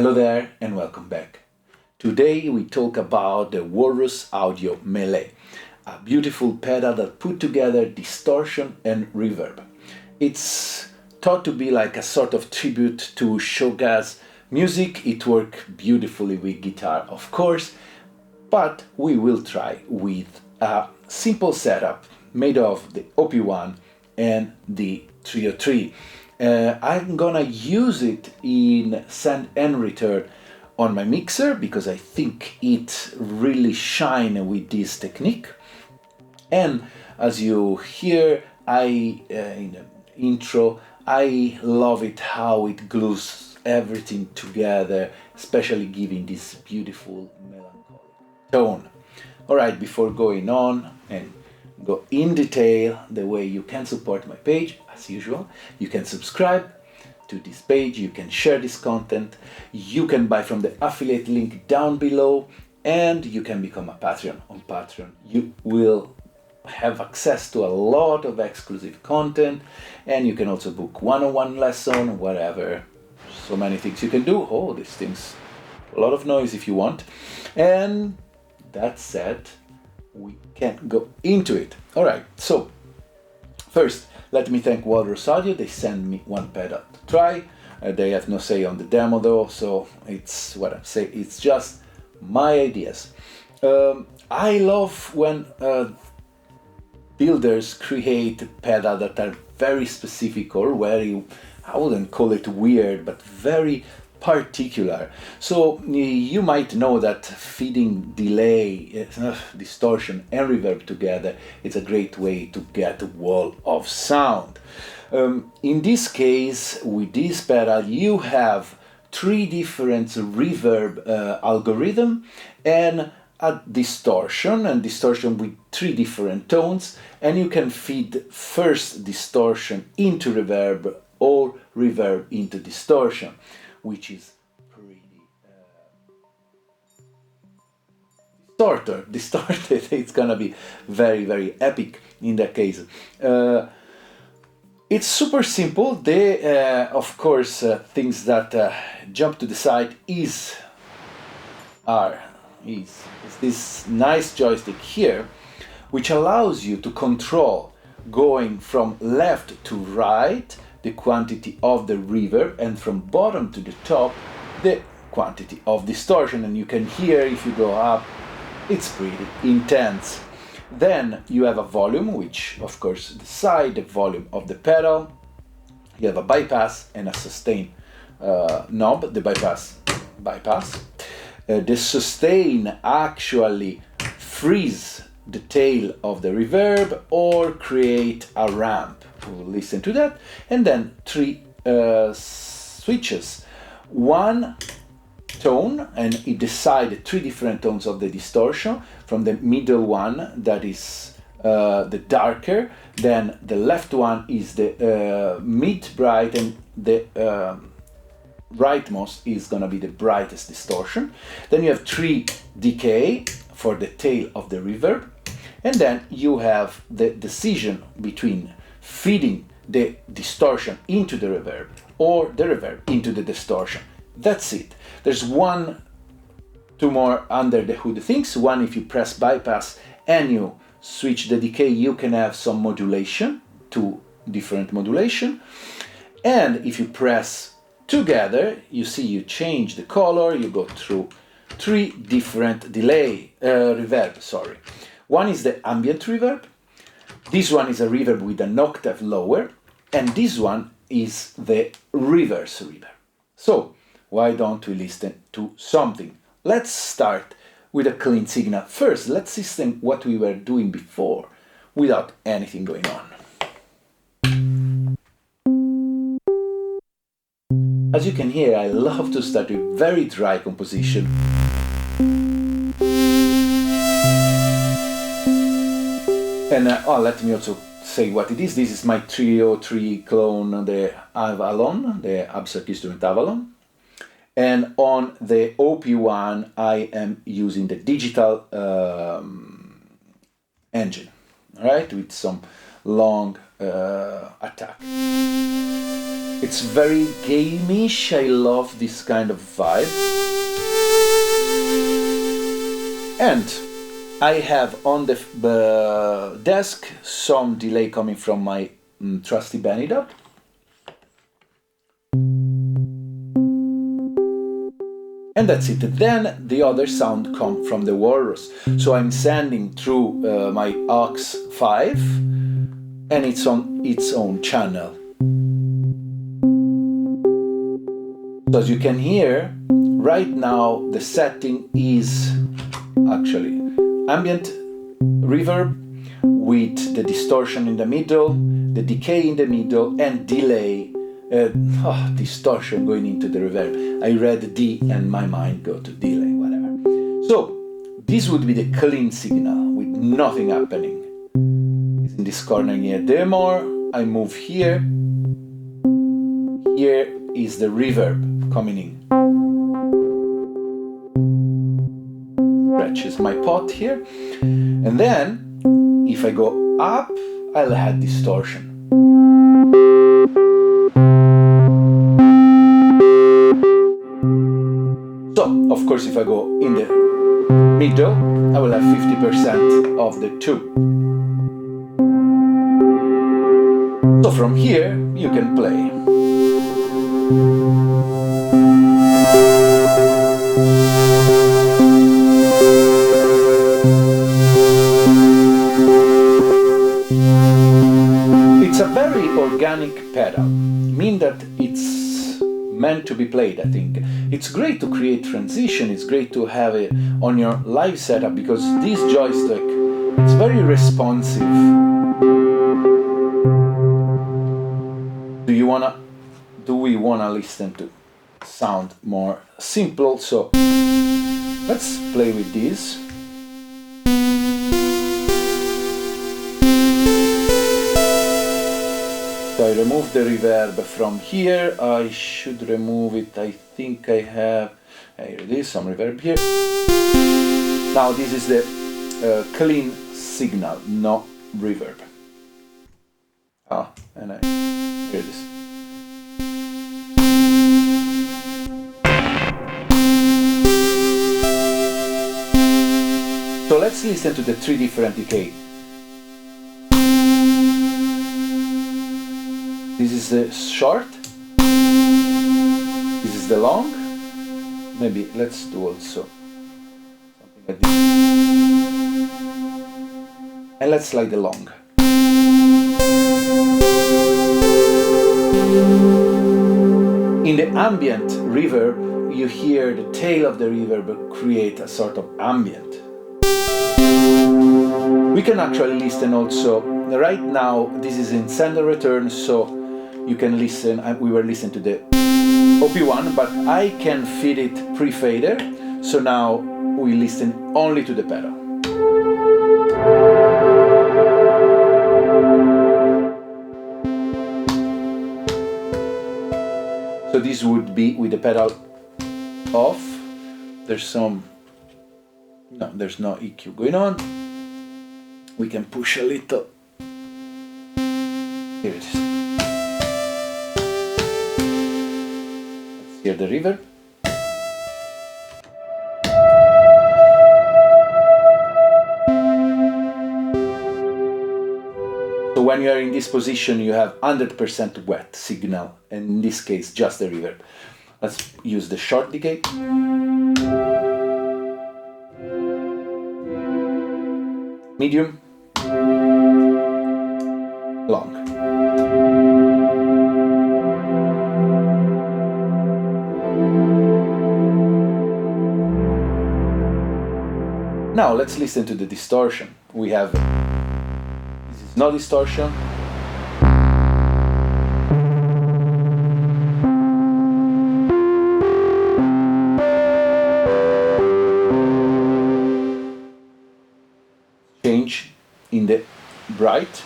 Hello there and welcome back. Today we talk about the Walrus Audio Melee, a beautiful pedal that put together distortion and reverb. It's thought to be like a sort of tribute to shoegaze music. It works beautifully with guitar, of course, but we will try with a simple setup made of the OP1 and the 303. I'm gonna use it in send and return on my mixer because I think it really shines with this technique. And as you hear, in the intro, I love it how it glues everything together, especially giving this beautiful melancholic tone. Alright, before going on and go in detail the way you can support my page, as usual, you can subscribe to this page, you can share this content, you can buy from the affiliate link down below, and you can become a Patreon. On Patreon you will have access to a lot of exclusive content, and you can also book one-on-one lesson, whatever. So many things you can do. Oh, these things, a lot of noise if you want. And that said, we can go into it. All right, so first let me thank Walrus Audio. They sent me one pedal to try. They have no say on the demo though, so it's what I'm saying, it's just my ideas. I love when builders create pedals that are very specific or very, I wouldn't call it weird, but very particular. So you might know that feeding delay, distortion and reverb together is a great way to get a wall of sound. In this case, with this pedal, you have three different reverb algorithm and a distortion with three different tones, and you can feed first distortion into reverb or reverb into distortion, which is pretty distorted. It's gonna be very, very epic in that case. It's super simple. Of course, things that jump to the side is this nice joystick here, which allows you to control going from left to right the quantity of the reverb, and from bottom to the top the quantity of distortion. And you can hear, if you go up, it's pretty intense. Then you have a volume, which of course decides the volume of the pedal. You have a bypass and a sustain knob. The bypass. The sustain actually frees the tail of the reverb or create a ramp. We'll listen to that. And then three switches. One tone, and it decides three different tones of the distortion, from the middle one, that is the darker, then the left one is the mid-bright, and the rightmost is gonna be the brightest distortion. Then you have three decay for the tail of the reverb, and then you have the decision between feeding the distortion into the reverb or the reverb into the distortion. That's it. There's two more under the hood things. One, if you press bypass and you switch the decay, you can have some modulation, two different modulation. And if you press together, you see you change the color, you go through three different reverb, sorry. One is the ambient reverb. This one is a reverb with an octave lower, and this one is the reverse reverb. So why don't we listen to something? Let's start with a clean signal. First, let's listen what we were doing before without anything going on. As you can hear, I love to start with very dry composition. And let me also say what it is. This is my 303 clone, the Avalon, the Abstract Instrument Avalon. And on the OP1, I am using the digital engine, all right, with some long attack. It's very gameish. I love this kind of vibe. And I have on the desk some delay coming from my trusty Benidorm. And that's it. Then the other sound comes from the Walrus. So I'm sending through my aux5 and it's on its own channel. So as you can hear, right now the setting is actually ambient reverb with the distortion in the middle, the decay in the middle, and delay, distortion going into the reverb. I read D and my mind go to delay, whatever. So this would be the clean signal with nothing happening. It's in this corner here. The more I move here, here is the reverb coming in. Stretches my pot here. And then if I go up, I'll add distortion. So, of course, if I go in the middle, I will have 50% of the two. So from here, you can play. It's a very organic pedal, mean that it's meant to be played, I think. It's great to create transition, it's great to have it on your live setup because this joystick, it's very responsive. Do we wanna listen to sound more simple? So let's play with this. So I remove the reverb from here. I should remove it. I think I have, here it is, some reverb here. Now this is the clean signal, no reverb. And here it is. So let's listen to the three different decay. This is the short, this is the long, maybe let's do also something like this, and let's slide the long. In the ambient reverb, you hear the tail of the reverb create a sort of ambient. We can actually listen also, right now this is in send and return, so you can listen, we were listening to the OP1, but I can feed it pre-fader, so now we listen only to the pedal. So this would be with the pedal off. There's no EQ going on. We can push a little. Here it is. Let's hear the reverb. So when you are in this position, you have 100% wet signal, and in this case, just the reverb. Let's use the short decay. Medium. Long. Now let's listen to the distortion. We have, this is no distortion. Change in the bright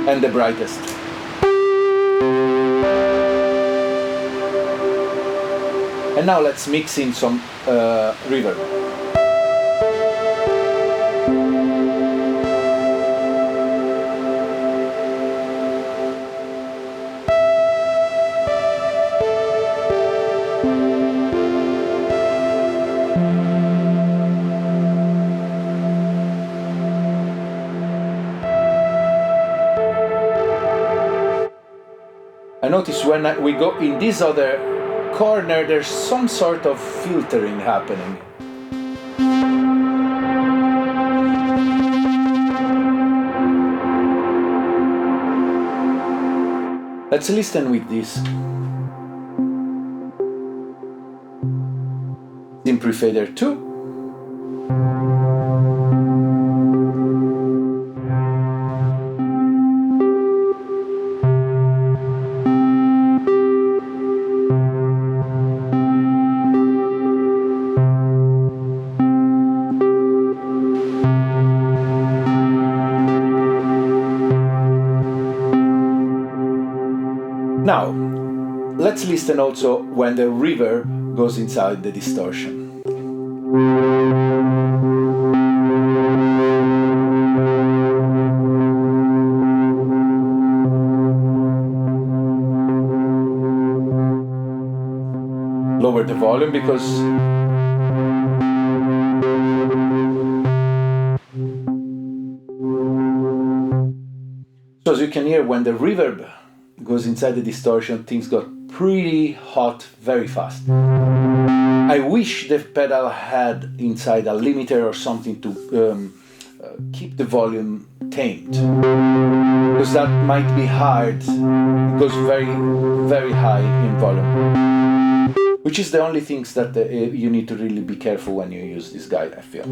and the brightest. And now let's mix in some reverb. I notice when we go in this other corner, there's some sort of filtering happening. Let's listen with this. Simply fader 2. Now, let's listen also when the reverb goes inside the distortion. Lower the volume because so as you can hear, when the reverb goes inside the distortion, things got pretty hot very fast. I wish the pedal had inside a limiter or something to keep the volume tamed, because that might be hard. It goes very, very high in volume, which is the only things that you need to really be careful when you use this guy, I feel.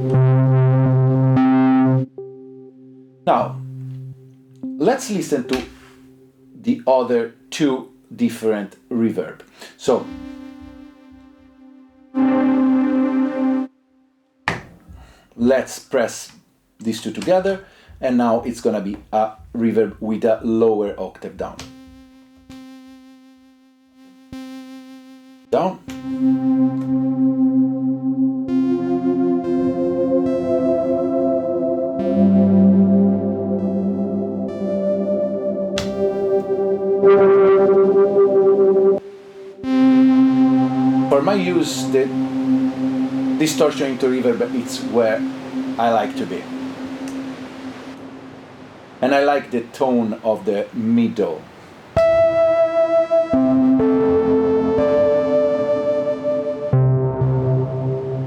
Now, let's listen to the other two different reverb. So, let's press these two together, and now it's gonna be a reverb with a lower octave down. Down. For my use, the distortion into reverb, it's where I like to be. And I like the tone of the middle.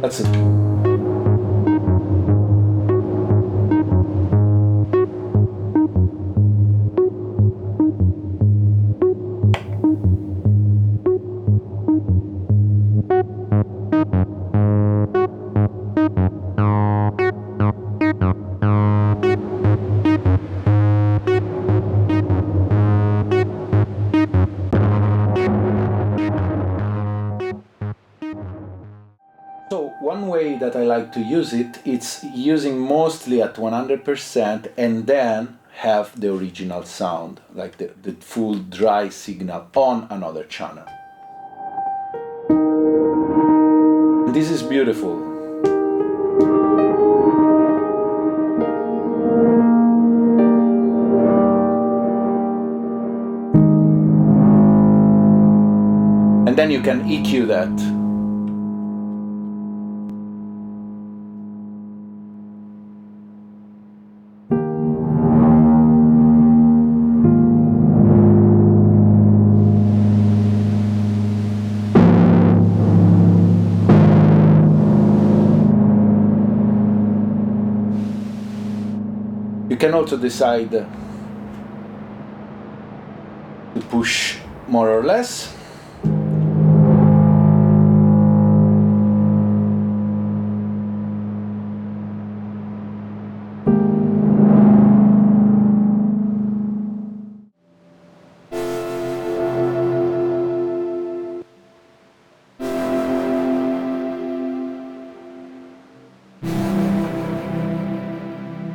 That's it. So one way that I like to use it, it's using mostly at 100% and then have the original sound, like the full dry signal on another channel. This is beautiful. And then you can EQ that. You can also decide to push more or less.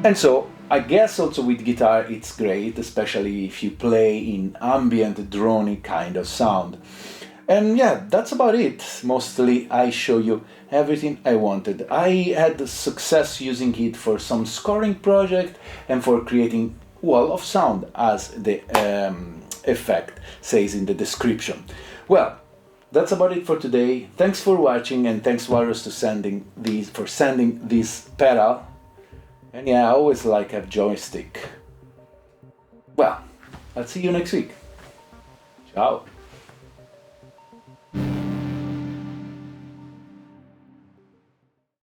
And so, I guess also with guitar it's great, especially if you play in ambient, drony kind of sound. And yeah, that's about it. Mostly I show you everything I wanted. I had success using it for some scoring project and for creating wall of sound, as the effect says in the description. Well, that's about it for today. Thanks for watching, and thanks Walrus for sending this pedal. And yeah, I always like a joystick. Well, I'll see you next week. Ciao.